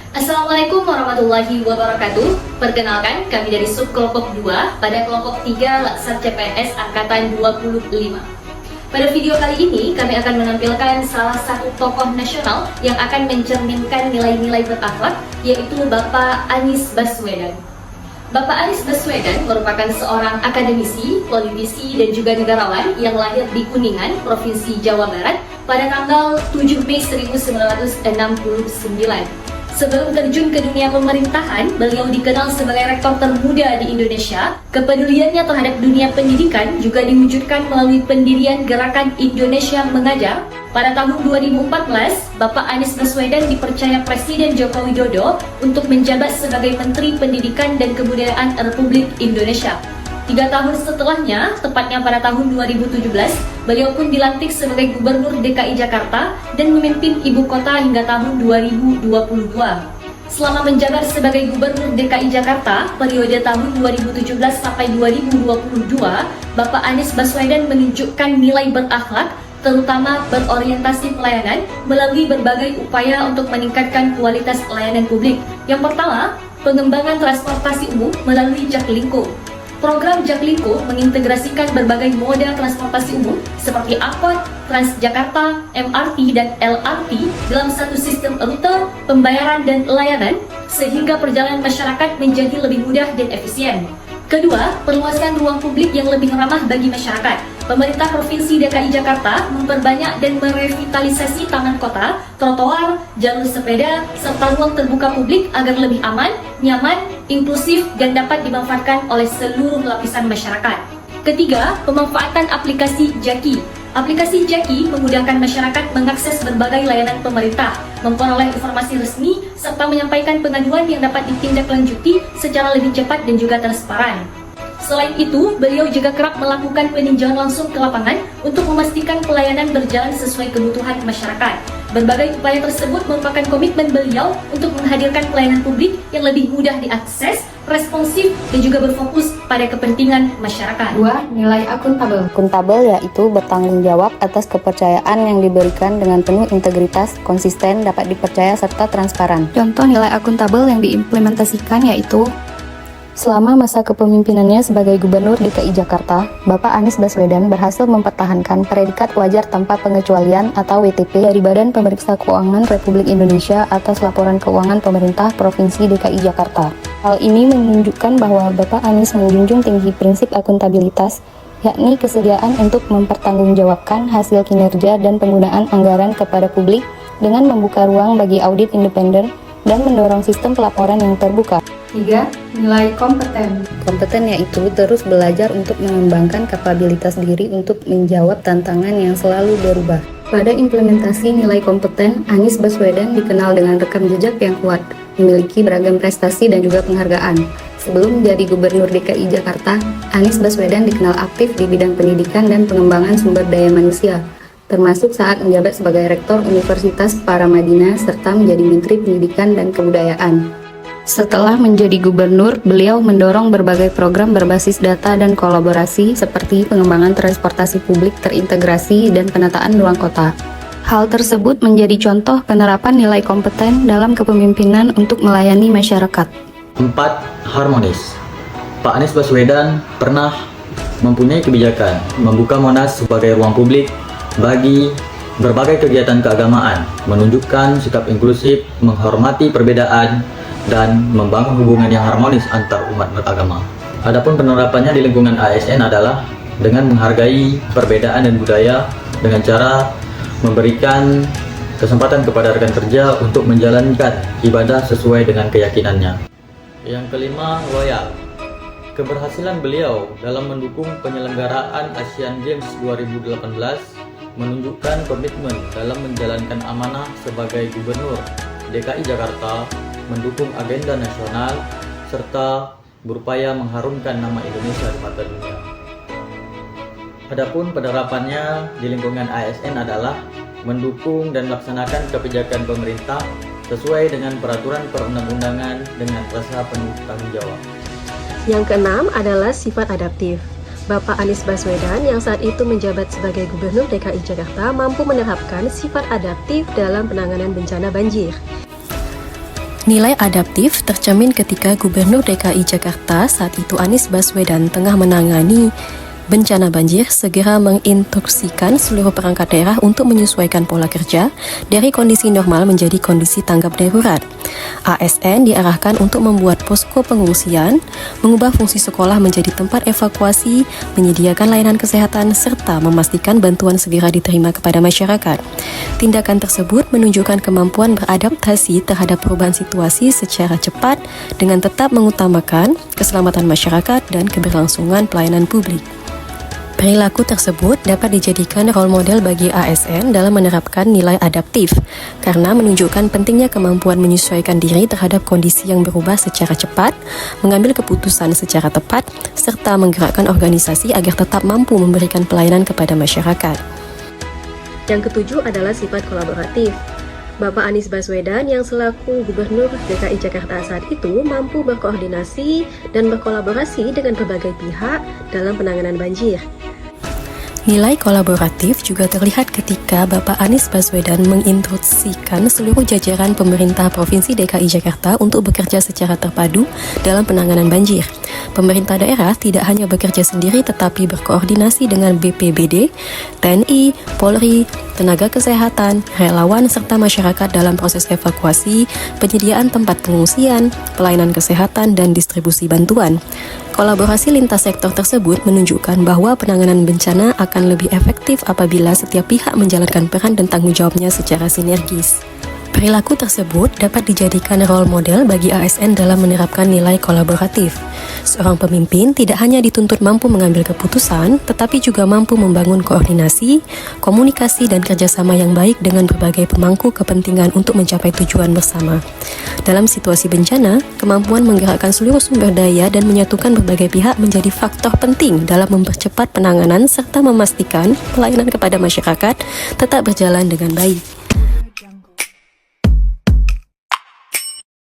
Assalamualaikum warahmatullahi wabarakatuh. Perkenalkan, kami dari subkelompok 2 pada kelompok 3 Laksar CPNS Angkatan 25. Pada video kali ini, kami akan menampilkan salah satu tokoh nasional yang akan mencerminkan nilai-nilai berakhlak, yaitu Bapak Anies Baswedan. Bapak Anies Baswedan merupakan seorang akademisi, politisi, dan juga negarawan yang lahir di Kuningan, Provinsi Jawa Barat pada tanggal 7 Mei 1969. Sebelum terjun ke dunia pemerintahan, beliau dikenal sebagai rektor termuda di Indonesia. Kepeduliannya terhadap dunia pendidikan juga diwujudkan melalui pendirian Gerakan Indonesia Mengajar. Pada tahun 2014, Bapak Anies Baswedan dipercaya Presiden Joko Widodo untuk menjabat sebagai Menteri Pendidikan dan Kebudayaan Republik Indonesia. 3 tahun setelahnya, tepatnya pada tahun 2017, beliau pun dilantik sebagai Gubernur DKI Jakarta dan memimpin ibu kota hingga tahun 2022. Selama menjabat sebagai Gubernur DKI Jakarta, periode tahun 2017 sampai 2022, Bapak Anies Baswedan menunjukkan nilai berakhlak, terutama berorientasi pelayanan melalui berbagai upaya untuk meningkatkan kualitas pelayanan publik. Yang pertama, pengembangan transportasi umum melalui Jaklingko. Program Jaklingko mengintegrasikan berbagai moda transportasi umum seperti angkot, Transjakarta, MRT, dan LRT dalam satu sistem rute, pembayaran, dan layanan sehingga perjalanan masyarakat menjadi lebih mudah dan efisien. Kedua, perluasan ruang publik yang lebih ramah bagi masyarakat. Pemerintah Provinsi DKI Jakarta memperbanyak dan merevitalisasi taman kota, trotoar, jalur sepeda, serta ruang terbuka publik agar lebih aman, nyaman, inklusif, dan dapat dimanfaatkan oleh seluruh lapisan masyarakat. Ketiga, pemanfaatan aplikasi Jaki. Aplikasi Jaki memudahkan masyarakat mengakses berbagai layanan pemerintah, memperoleh informasi resmi, serta menyampaikan pengaduan yang dapat ditindaklanjuti secara lebih cepat dan juga transparan. Selain itu, beliau juga kerap melakukan peninjauan langsung ke lapangan untuk memastikan pelayanan berjalan sesuai kebutuhan masyarakat. Berbagai upaya tersebut merupakan komitmen beliau untuk menghadirkan pelayanan publik yang lebih mudah diakses, responsif, dan juga berfokus pada kepentingan masyarakat. 2. Nilai akuntabel. Akuntabel yaitu bertanggung jawab atas kepercayaan yang diberikan dengan penuh integritas, konsisten, dapat dipercaya, serta transparan. Contoh nilai akuntabel yang diimplementasikan yaitu Selama masa kepemimpinannya sebagai Gubernur DKI Jakarta, Bapak Anies Baswedan berhasil mempertahankan predikat wajar tanpa pengecualian atau WTP dari Badan Pemeriksa Keuangan Republik Indonesia atas laporan keuangan pemerintah Provinsi DKI Jakarta. Hal ini menunjukkan bahwa Bapak Anies menjunjung tinggi prinsip akuntabilitas, yakni kesediaan untuk mempertanggungjawabkan hasil kinerja dan penggunaan anggaran kepada publik dengan membuka ruang bagi audit independen dan mendorong sistem pelaporan yang terbuka. 3. Nilai kompeten. Kompeten yaitu terus belajar untuk mengembangkan kapabilitas diri untuk menjawab tantangan yang selalu berubah. Pada implementasi nilai kompeten, Anies Baswedan dikenal dengan rekam jejak yang kuat, memiliki beragam prestasi dan juga penghargaan. Sebelum menjadi Gubernur DKI Jakarta, Anies Baswedan dikenal aktif di bidang pendidikan dan pengembangan sumber daya manusia, termasuk saat menjabat sebagai Rektor Universitas Paramadina serta menjadi Menteri Pendidikan dan Kebudayaan. Setelah menjadi gubernur, beliau mendorong berbagai program berbasis data dan kolaborasi seperti pengembangan transportasi publik terintegrasi dan penataan ruang kota. Hal tersebut menjadi contoh penerapan nilai kompeten dalam kepemimpinan untuk melayani masyarakat. 4. Harmonis. Pak Anies Baswedan pernah mempunyai kebijakan membuka Monas sebagai ruang publik bagi berbagai kegiatan keagamaan, menunjukkan sikap inklusif, menghormati perbedaan, dan membangun hubungan yang harmonis antar umat beragama. Adapun penerapannya di lingkungan ASN adalah dengan menghargai perbedaan dan budaya dengan cara memberikan kesempatan kepada rekan kerja untuk menjalankan ibadah sesuai dengan keyakinannya. Yang kelima, loyal. Keberhasilan beliau dalam mendukung penyelenggaraan Asian Games 2018 menunjukkan komitmen dalam menjalankan amanah sebagai Gubernur DKI Jakarta, mendukung agenda nasional, serta berupaya mengharumkan nama Indonesia di mata dunia. Adapun penerapannya di lingkungan ASN adalah mendukung dan melaksanakan kebijakan pemerintah sesuai dengan peraturan perundang-undangan dengan rasa penuh tanggung jawab. Yang keenam adalah sifat adaptif. Bapak Anies Baswedan yang saat itu menjabat sebagai Gubernur DKI Jakarta mampu menerapkan sifat adaptif dalam penanganan bencana banjir. Nilai adaptif tercermin ketika Gubernur DKI Jakarta saat itu Anies Baswedan tengah menangani bencana banjir segera menginstruksikan seluruh perangkat daerah untuk menyesuaikan pola kerja dari kondisi normal menjadi kondisi tanggap darurat. ASN diarahkan untuk membuat posko pengungsian, mengubah fungsi sekolah menjadi tempat evakuasi, menyediakan layanan kesehatan, serta memastikan bantuan segera diterima kepada masyarakat. Tindakan tersebut menunjukkan kemampuan beradaptasi terhadap perubahan situasi secara cepat dengan tetap mengutamakan keselamatan masyarakat dan keberlangsungan pelayanan publik. Perilaku tersebut dapat dijadikan role model bagi ASN dalam menerapkan nilai adaptif karena menunjukkan pentingnya kemampuan menyesuaikan diri terhadap kondisi yang berubah secara cepat, mengambil keputusan secara tepat, serta menggerakkan organisasi agar tetap mampu memberikan pelayanan kepada masyarakat. Yang ketujuh adalah sifat kolaboratif. Bapak Anies Baswedan yang selaku Gubernur DKI Jakarta saat itu mampu berkoordinasi dan berkolaborasi dengan berbagai pihak dalam penanganan banjir. Nilai kolaboratif juga terlihat ketika Bapak Anies Baswedan menginstruksikan seluruh jajaran pemerintah Provinsi DKI Jakarta untuk bekerja secara terpadu dalam penanganan banjir. Pemerintah daerah tidak hanya bekerja sendiri tetapi berkoordinasi dengan BPBD, TNI, Polri, tenaga kesehatan, relawan, serta masyarakat dalam proses evakuasi, penyediaan tempat pengungsian, pelayanan kesehatan, dan distribusi bantuan. Kolaborasi lintas sektor tersebut menunjukkan bahwa penanganan bencana akan lebih efektif apabila setiap pihak menjalankan peran dan tanggung jawabnya secara sinergis. Perilaku tersebut dapat dijadikan role model bagi ASN dalam menerapkan nilai kolaboratif. Seorang pemimpin tidak hanya dituntut mampu mengambil keputusan, tetapi juga mampu membangun koordinasi, komunikasi, dan kerjasama yang baik dengan berbagai pemangku kepentingan untuk mencapai tujuan bersama. Dalam situasi bencana, kemampuan menggerakkan seluruh sumber daya dan menyatukan berbagai pihak menjadi faktor penting dalam mempercepat penanganan serta memastikan pelayanan kepada masyarakat tetap berjalan dengan baik.